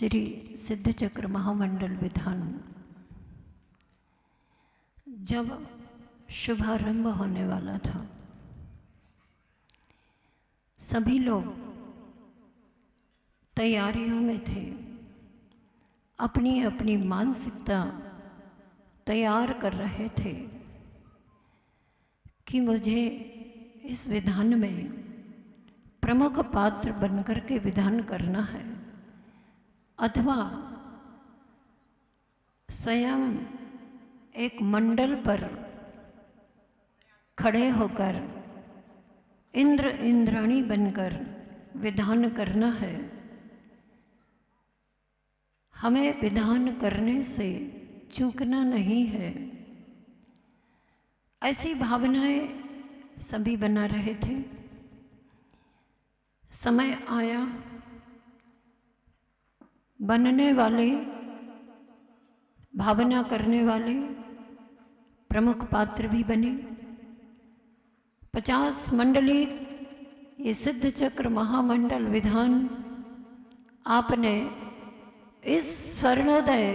श्री सिद्धचक्र महामंडल विधान जब शुभारंभ होने वाला था, सभी लोग तैयारियों में थे, अपनी अपनी मानसिकता तैयार कर रहे थे कि मुझे इस विधान में प्रमुख पात्र बनकर के विधान करना है, अथवा स्वयं एक मंडल पर खड़े होकर इंद्र इंद्राणी बनकर विधान करना है। हमें विधान करने से चूकना नहीं है, ऐसी भावनाएं सभी बना रहे थे। समय आया, बनने वाले, भावना करने वाले प्रमुख पात्र भी बने। 50 मंडली ये सिद्ध चक्र महामंडल विधान आपने इस स्वर्णोदय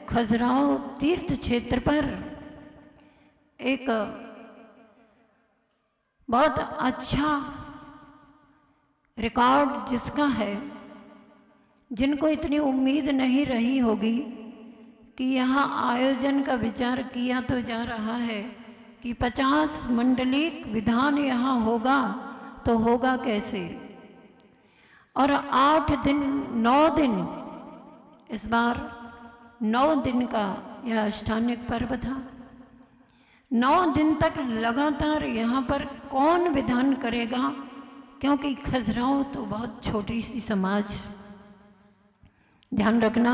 खजुराहो तीर्थ क्षेत्र पर एक बहुत अच्छा रिकॉर्ड जिसका है, जिनको इतनी उम्मीद नहीं रही होगी कि यहाँ आयोजन का विचार किया तो जा रहा है कि 50 मंडलिक विधान यहाँ होगा, तो होगा कैसे। और 8 दिन 9 दिन, इस बार 9 दिन का यह अष्टांगिक पर्व था। 9 दिन तक लगातार यहाँ पर कौन विधान करेगा, क्योंकि खजुराहो तो बहुत छोटी सी समाज, ध्यान रखना,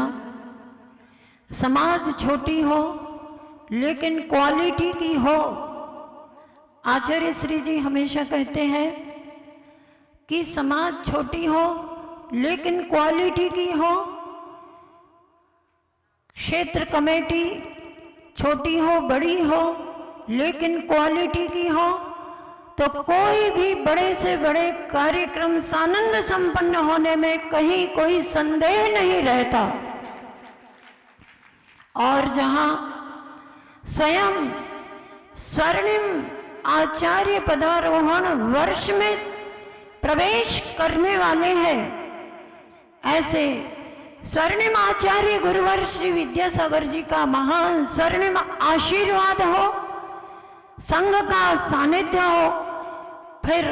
समाज छोटी हो लेकिन क्वालिटी की हो। आचार्य श्री जी हमेशा कहते हैं कि समाज छोटी हो लेकिन क्वालिटी की हो, क्षेत्र कमेटी छोटी हो बड़ी हो लेकिन क्वालिटी की हो, तो कोई भी बड़े से बड़े कार्यक्रम सानंद संपन्न होने में कहीं कोई संदेह नहीं रहता। और जहां स्वयं स्वर्णिम आचार्य पदारोहण वर्ष में प्रवेश करने वाले हैं, ऐसे स्वर्णिम आचार्य गुरुवर श्री विद्यासागर जी का महान स्वर्णिम आशीर्वाद हो, संघ का सानिध्य हो, फिर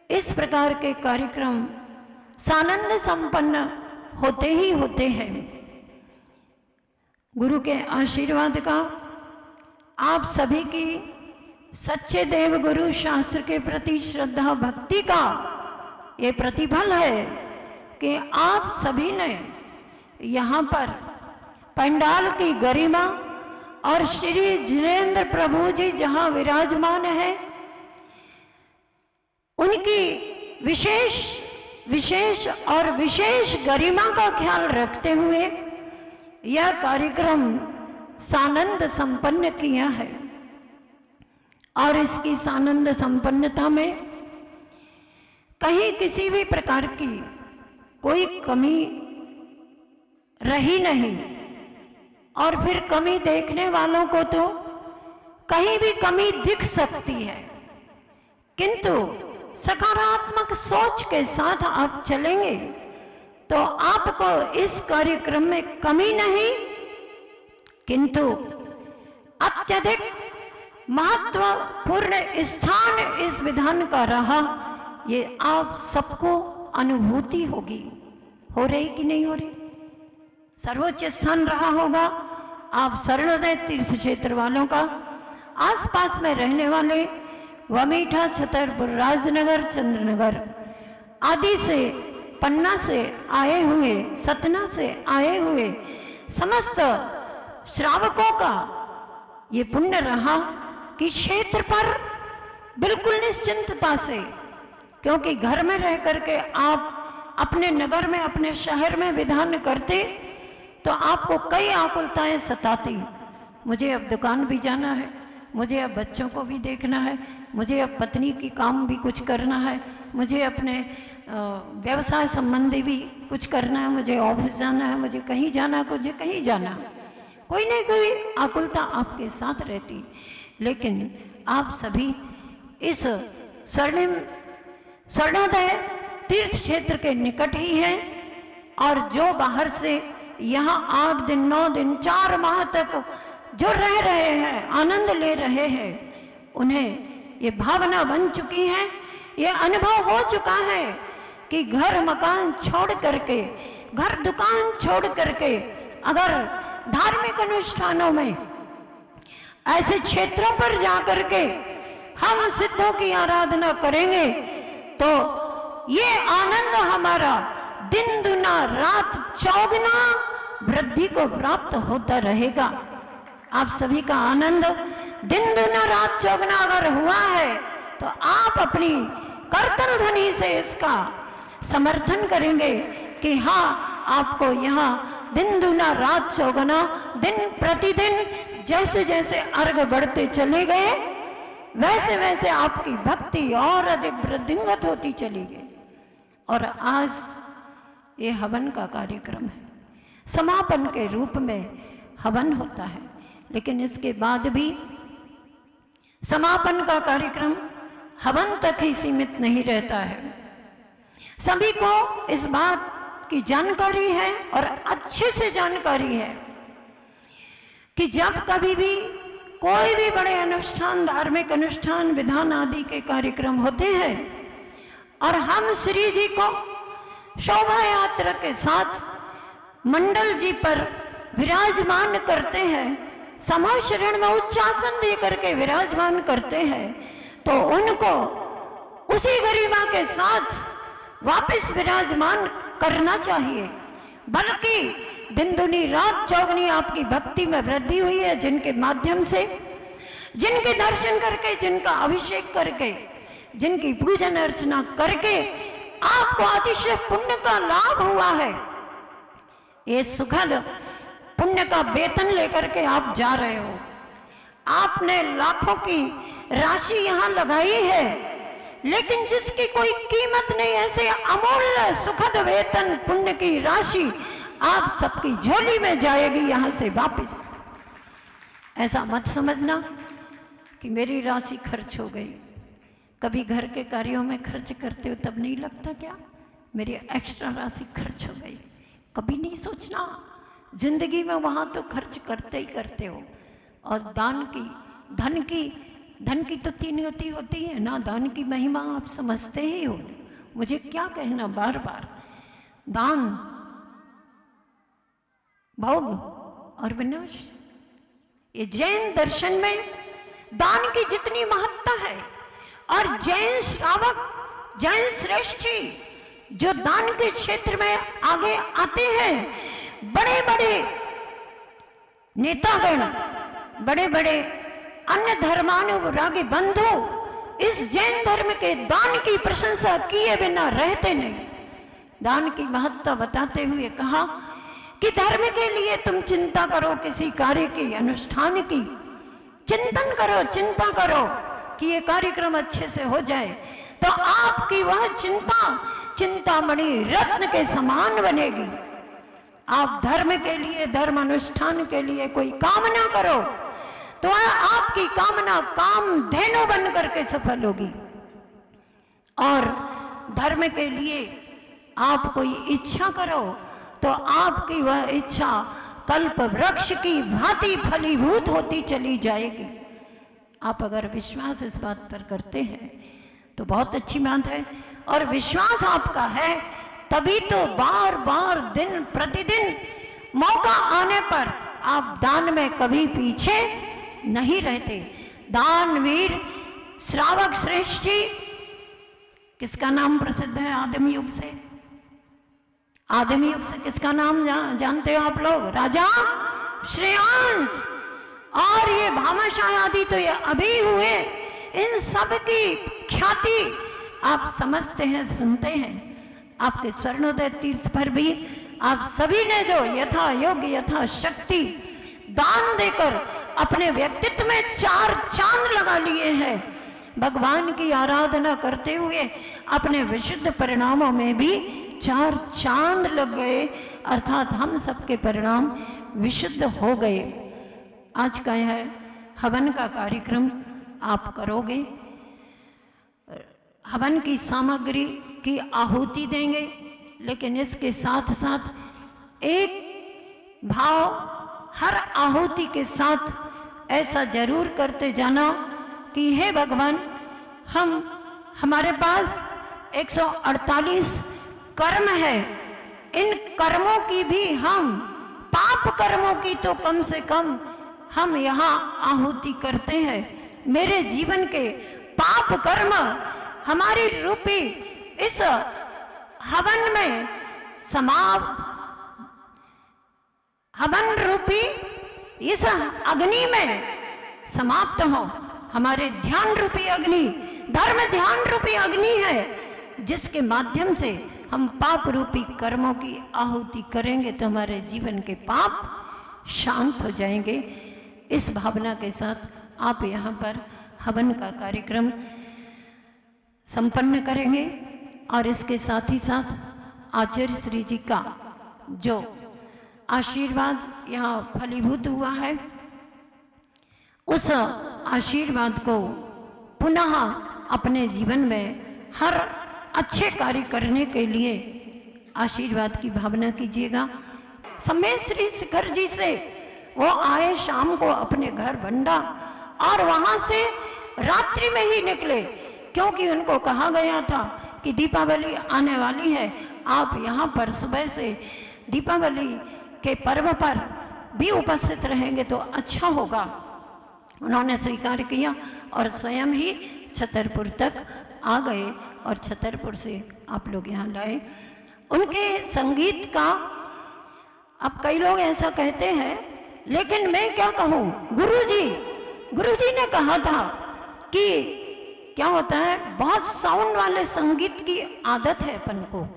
इस प्रकार के कार्यक्रम सानंद संपन्न होते ही होते हैं। गुरु के आशीर्वाद का, आप सभी की सच्चे देव गुरु शास्त्र के प्रति श्रद्धा भक्ति का ये प्रतिफल है कि आप सभी ने यहाँ पर पंडाल की गरिमा और श्री जिनेंद्र प्रभु जी जहाँ विराजमान है, उनकी विशेष गरिमा का ख्याल रखते हुए यह कार्यक्रम सानंद संपन्न किया है। और इसकी सानंद संपन्नता में कहीं किसी भी प्रकार की कोई कमी रही नहीं। और फिर कमी देखने वालों को तो कहीं भी कमी दिख सकती है, किंतु सकारात्मक सोच के साथ आप चलेंगे तो आपको इस कार्यक्रम में कमी नहीं, किंतु अत्यधिक महत्वपूर्ण स्थान इस विधान का रहा, ये आप सबको अनुभूति होगी। हो रही कि नहीं हो रही? सर्वोच्च स्थान रहा होगा आप स्वर्णोदय तीर्थ क्षेत्र वालों का। आसपास में रहने वाले वमीठा, छतरपुर, राजनगर, चंद्रनगर आदि से, पन्ना से आए हुए, सतना से आए हुए समस्त श्रावकों का ये पुण्य रहा कि क्षेत्र पर बिल्कुल निश्चिंतता से, क्योंकि घर में रह करके आप अपने नगर में, अपने शहर में विधान करते तो आपको कई आकुलताएं सताती। मुझे अब दुकान भी जाना है, मुझे अब बच्चों को भी देखना है, मुझे अब पत्नी की काम भी कुछ करना है, मुझे अपने व्यवसाय संबंधी भी कुछ करना है, मुझे ऑफिस जाना है, मुझे कहीं जाना है, मुझे कहीं जाना है, कोई नहीं कोई आकुलता आपके साथ रहती। लेकिन आप सभी इस स्वर्णोदय तीर्थ क्षेत्र के निकट ही हैं, और जो बाहर से यहाँ 8 दिन 9 दिन 4 माह तक जो रह रहे हैं, आनंद ले रहे हैं, उन्हें ये भावना बन चुकी है, ये अनुभव हो चुका है कि घर मकान छोड़ करके, घर दुकान छोड़ करके अगर धार्मिक अनुष्ठानों में ऐसे क्षेत्रों पर जाकर के हम सिद्धों की आराधना करेंगे तो ये आनंद हमारा दिन दुना रात चौगुना वृद्धि को प्राप्त होता रहेगा। आप सभी का आनंद दिन दुना रात चौगुना अगर हुआ है तो आप अपनी कर्तन ध्वनि से इसका समर्थन करेंगे कि हाँ, आपको यहाँ दिन दुना रात चौगुना, दिन प्रतिदिन जैसे जैसे अर्घ बढ़ते चले गए वैसे वैसे आपकी भक्ति और अधिक वृद्धिंगत होती चली गई। और आज ये हवन का कार्यक्रम है, समापन के रूप में हवन होता है, लेकिन इसके बाद भी समापन का कार्यक्रम हवन तक ही सीमित नहीं रहता है। सभी को इस बात की जानकारी है और अच्छे से जानकारी है कि जब कभी भी कोई भी बड़े अनुष्ठान, धार्मिक अनुष्ठान, विधान आदि के कार्यक्रम होते हैं और हम श्री जी को शोभा यात्रा के साथ मंडल जी पर विराजमान करते हैं, समूह शरण में उच्चासन दे करके विराजमान करते हैं, तो उनको उसी गरिमा के साथ वापस विराजमान करना चाहिए। बल्कि दिन दुनी रात चौगुनी आपकी भक्ति में वृद्धि हुई है, जिनके माध्यम से, जिनके दर्शन करके, जिनका अभिषेक करके, जिनकी पूजन अर्चना करके आपको अतिशय पुण्य का लाभ हुआ है। ये सुखद पुण्य का वेतन लेकर के आप जा रहे हो। आपने लाखों की राशि यहाँ लगाई है, लेकिन जिसकी कोई कीमत नहीं, ऐसे अमूल्य सुखद वेतन पुण्य की राशि आप सबकी झोली में जाएगी यहाँ से वापस। ऐसा मत समझना कि मेरी राशि खर्च हो गई। कभी घर के कार्यों में खर्च करते हो तब नहीं लगता क्या मेरी एक्स्ट्रा राशि खर्च हो गई? कभी नहीं सोचना। जिंदगी में वहाँ तो खर्च करते ही करते हो। और दान की, धन की तो 3 गति होती है ना। दान की महिमा आप समझते ही हो, मुझे क्या कहना बार बार। दान, भोग और विनाश। ये जैन दर्शन में दान की जितनी महत्ता है, और जैन श्रावक, जैन श्रेष्ठी जो दान के क्षेत्र में आगे आते हैं, बड़े बड़े नेतागण, बड़े बड़े अन्य धर्मानुरागी बंधु इस जैन धर्म के दान की प्रशंसा किए बिना रहते नहीं। दान की महत्ता बताते हुए कहा कि धर्म के लिए तुम चिंता करो, किसी कार्य की, अनुष्ठान की चिंतन करो, चिंता करो कि ये कार्यक्रम अच्छे से हो जाए, तो आपकी वह चिंता चिंतामणि रत्न के समान बनेगी। आप धर्म के लिए, धर्म अनुष्ठान के लिए कोई कामना करो तो आपकी कामना कामधेनु बन करके सफल होगी। और धर्म के लिए आप कोई इच्छा करो तो आपकी वह इच्छा कल्प वृक्ष की भांति फलीभूत होती चली जाएगी। आप अगर विश्वास इस बात पर करते हैं तो बहुत अच्छी बात है। और विश्वास आपका है तभी तो बार बार दिन प्रतिदिन मौका आने पर आप दान में कभी पीछे नहीं रहते। दानवीर श्रावक श्रेष्ठी, किसका नाम प्रसिद्ध है आदिम युग से? आदिम युग से किसका नाम जानते हो आप लोग? राजा श्रेयांश। और ये भामाशाह आदि तो ये अभी हुए, इन सब की ख्याति आप समझते हैं, सुनते हैं। आपके स्वर्णोदय तीर्थ पर भी आप सभी ने जो यथा योग्य यथा शक्ति दान देकर अपने व्यक्तित्व में 4 चांद लगा लिए हैं, भगवान की आराधना करते हुए अपने विशुद्ध परिणामों में भी 4 चांद लग गए, अर्थात हम सबके परिणाम विशुद्ध हो गए। आज का यह हवन का कार्यक्रम आप करोगे, हवन की सामग्री की आहुति देंगे, लेकिन इसके साथ साथ एक भाव हर आहुति के साथ ऐसा जरूर करते जाना कि हे भगवान, हमारे पास 148 कर्म है, इन कर्मों की भी हम पाप कर्मों की तो कम से कम हम यहाँ आहुति करते हैं। मेरे जीवन के पाप कर्म हमारी रूपी इस हवन में हवन रूपी इस अग्नि में समाप्त हो। हमारे ध्यान रूपी अग्नि धर्म ध्यान रूपी अग्नि है, जिसके माध्यम से हम पाप रूपी कर्मों की आहुति करेंगे तो हमारे जीवन के पाप शांत हो जाएंगे। इस भावना के साथ आप यहाँ पर हवन का कार्यक्रम संपन्न करेंगे और इसके साथ ही साथ आचार्य श्री जी का जो आशीर्वाद यहाँ फलीभूत हुआ है, उस आशीर्वाद को पुनः अपने जीवन में हर अच्छे कार्य करने के लिए आशीर्वाद की भावना कीजिएगा। समय श्री शिखर जी से वो आए शाम को अपने घर बंडा और वहां से रात्रि में ही निकले, क्योंकि उनको कहा गया था कि दीपावली आने वाली है, आप यहाँ पर सुबह से दीपावली के पर्व पर भी उपस्थित रहेंगे तो अच्छा होगा। उन्होंने स्वीकार किया और स्वयं ही छतरपुर तक आ गए और छतरपुर से आप लोग यहाँ लाए। उनके संगीत का अब कई लोग ऐसा कहते हैं, लेकिन मैं क्या कहूँ, गुरुजी ने कहा था कि क्या होता है, बहुत साउंड वाले संगीत की आदत है अपन को।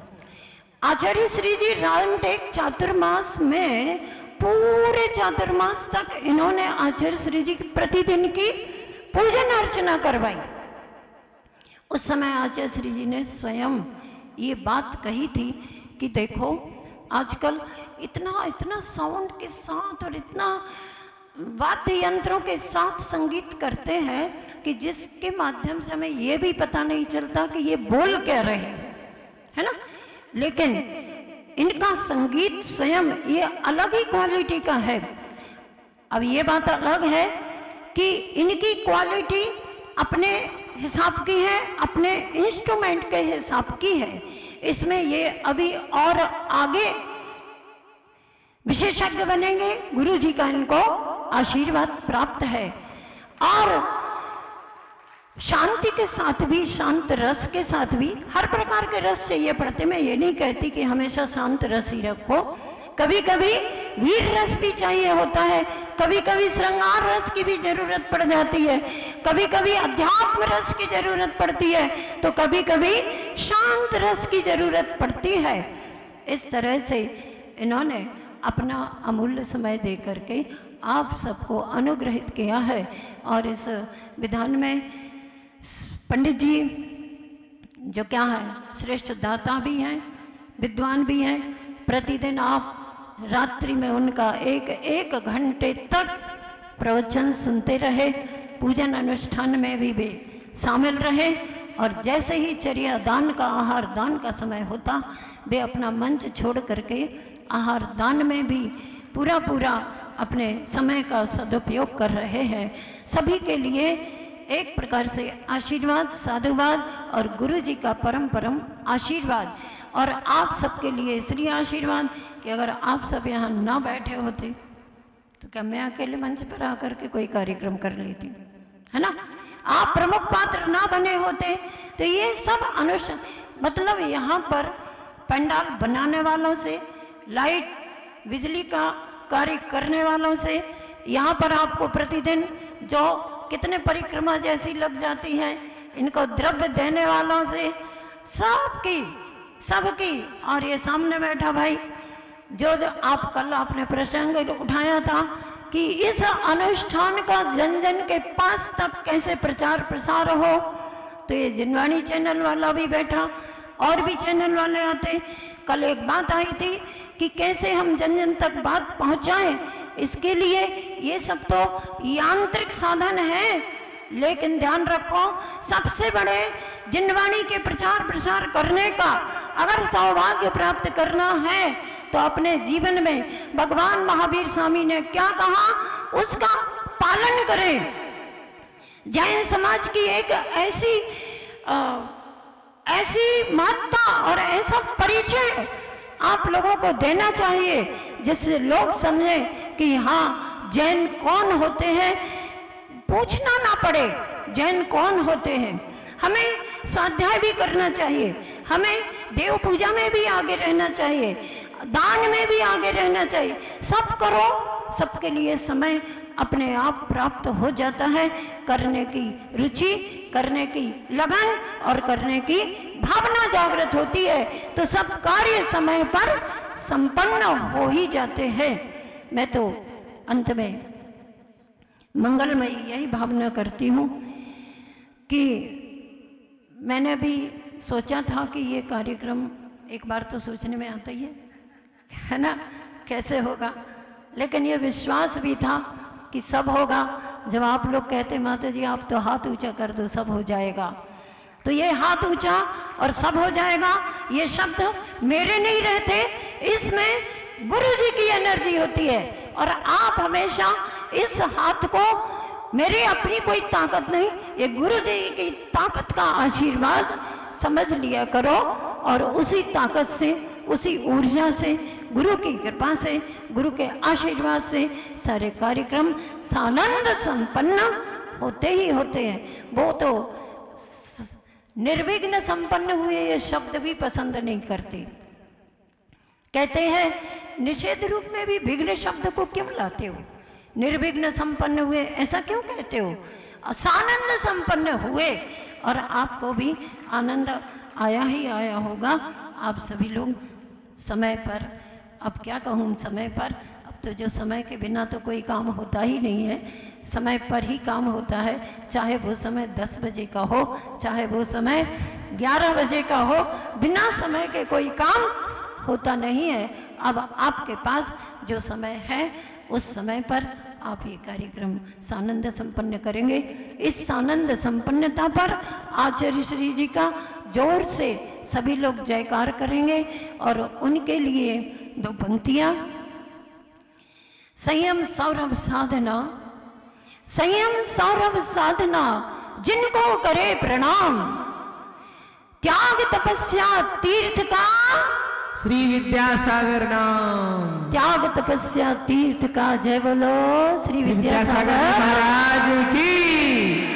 आचार्य श्री जी रामटेक चातुर्मास में पूरे चातुर्मास तक इन्होंने आचार्य श्री जी प्रतिदिन की पूजन अर्चना करवाई। उस समय आचार्य श्री जी ने स्वयं ये बात कही थी कि देखो आजकल इतना साउंड के साथ और इतना वाद्य यंत्रों के साथ संगीत करते हैं कि जिसके माध्यम से हमें ये भी पता नहीं चलता कि ये बोल क्या रहे हैं, है ना। लेकिन इनका संगीत स्वयं ये अलग ही क्वालिटी का है। अब ये बात अलग है कि इनकी क्वालिटी अपने हिसाब की है, अपने इंस्ट्रूमेंट के हिसाब की है। इसमें ये अभी और आगे विशेषज्ञ बनेंगे, गुरु जी का इनको आशीर्वाद प्राप्त है। और शांति के साथ भी, शांत रस के साथ भी, हर प्रकार के रस चाहिए पड़ते। मैं ये नहीं कहती कि हमेशा शांत रस ही रखो, कभी कभी वीर रस भी चाहिए होता है, कभी कभी श्रृंगार रस की भी जरूरत पड़ जाती है, कभी कभी अध्यात्म रस की जरूरत पड़ती है, तो कभी कभी शांत रस की जरूरत पड़ती है। इस तरह से इन्होंने अपना अमूल्य समय दे करके आप सबको अनुग्रहित किया है। और इस विधान में पंडित जी जो क्या है, श्रेष्ठ दाता भी हैं, विद्वान भी हैं। प्रतिदिन आप रात्रि में उनका एक घंटे तक प्रवचन सुनते रहे, पूजन अनुष्ठान में भी वे शामिल रहे। और जैसे ही चर्या दान का, आहार दान का समय होता, वे अपना मंच छोड़ करके आहार दान में भी पूरा अपने समय का सदुपयोग कर रहे हैं। सभी के लिए एक प्रकार से आशीर्वाद, साधुवाद और गुरु जी का परम आशीर्वाद। और आप सबके लिए इसलिए आशीर्वाद कि अगर आप सब यहाँ ना बैठे होते तो क्या मैं अकेले मंच पर आकर के कोई कार्यक्रम कर लेती, है ना। आप प्रमुख पात्र ना बने होते तो ये सब मतलब यहाँ पर पंडाल बनाने वालों से, लाइट बिजली का कार्य करने वालों से, यहाँ पर आपको प्रतिदिन जो कितने परिक्रमा जैसी लग जाती है, इनको द्रव्य देने वालों से, सबकी। और ये सामने बैठा भाई जो आप कल आपने प्रसंग उठाया था कि इस अनुष्ठान का जन जन के पास तक कैसे प्रचार प्रसार हो। तो ये जिनवाणी चैनल वाला भी बैठा, और भी चैनल वाले आते। कल एक बात आई थी कि कैसे हम जन जन तक बात पहुंचाएं, इसके लिए ये सब तो यांत्रिक साधन है, लेकिन ध्यान रखो सबसे बड़े जिनवाणी के प्रचार प्रसार करने का अगर सौभाग्य प्राप्त करना है तो अपने जीवन में भगवान महावीर स्वामी ने क्या कहा उसका पालन करें। जैन समाज की एक ऐसी महत्ता और ऐसा परिचय आप लोगों को देना चाहिए जिससे लोग समझें कि हाँ जैन कौन होते हैं, पूछना ना पड़े जैन कौन होते हैं। हमें स्वाध्याय भी करना चाहिए, हमें देव पूजा में भी आगे रहना चाहिए, दान में भी आगे रहना चाहिए। सब करो, सबके लिए समय अपने आप प्राप्त हो जाता है। करने की रुचि, करने की लगन और करने की भावना जागृत होती है तो सब कार्य समय पर संपन्न हो ही जाते हैं। मैं तो अंत में मंगलमयी यही भावना करती हूँ कि मैंने भी सोचा था कि ये कार्यक्रम एक बार तो सोचने में आता ही है ना, कैसे होगा, लेकिन ये विश्वास भी था कि सब होगा। जब आप लोग कहते माता जी आप तो हाथ ऊंचा कर दो सब हो जाएगा, तो ये हाथ ऊंचा और सब हो जाएगा ये शब्द मेरे नहीं रहते, इसमें गुरु जी की एनर्जी होती है। और आप हमेशा इस हाथ को, मेरी अपनी कोई ताकत नहीं, ये गुरु जी की ताकत का आशीर्वाद समझ लिया करो और उसी ताकत से, उसी ऊर्जा से, गुरु की कृपा से, गुरु के आशीर्वाद से सारे कार्यक्रम सानंद संपन्न होते ही होते हैं। वो तो निर्विघ्न संपन्न हुए ये शब्द भी पसंद नहीं करते, कहते हैं निषेध रूप में भी विघ्न शब्द को क्यों लाते हो, निर्विघ्न संपन्न हुए ऐसा क्यों कहते हो, सानंद संपन्न हुए। और आपको भी आनंद आया ही आया होगा। आप सभी लोग समय पर, अब क्या कहूँ समय पर, अब तो जो समय के बिना तो कोई काम होता ही नहीं है, समय पर ही काम होता है, चाहे वो समय 10 बजे का हो, चाहे वो समय 11 बजे का हो, बिना समय के कोई काम होता नहीं है। अब आपके पास जो समय है उस समय पर आप ये कार्यक्रम सानंद संपन्न करेंगे। इस सानंद संपन्नता पर आचार्य श्री जी का जोर से सभी लोग जयकार करेंगे और उनके लिए 2 पंक्तियां। संयम सौरभ साधना, संयम सौरभ साधना जिनको करे प्रणाम, त्याग तपस्या तीर्थ का श्री विद्यासागर नाम, त्याग तपस्या तीर्थ का। जय बोलो श्री विद्यासागर महाराज की।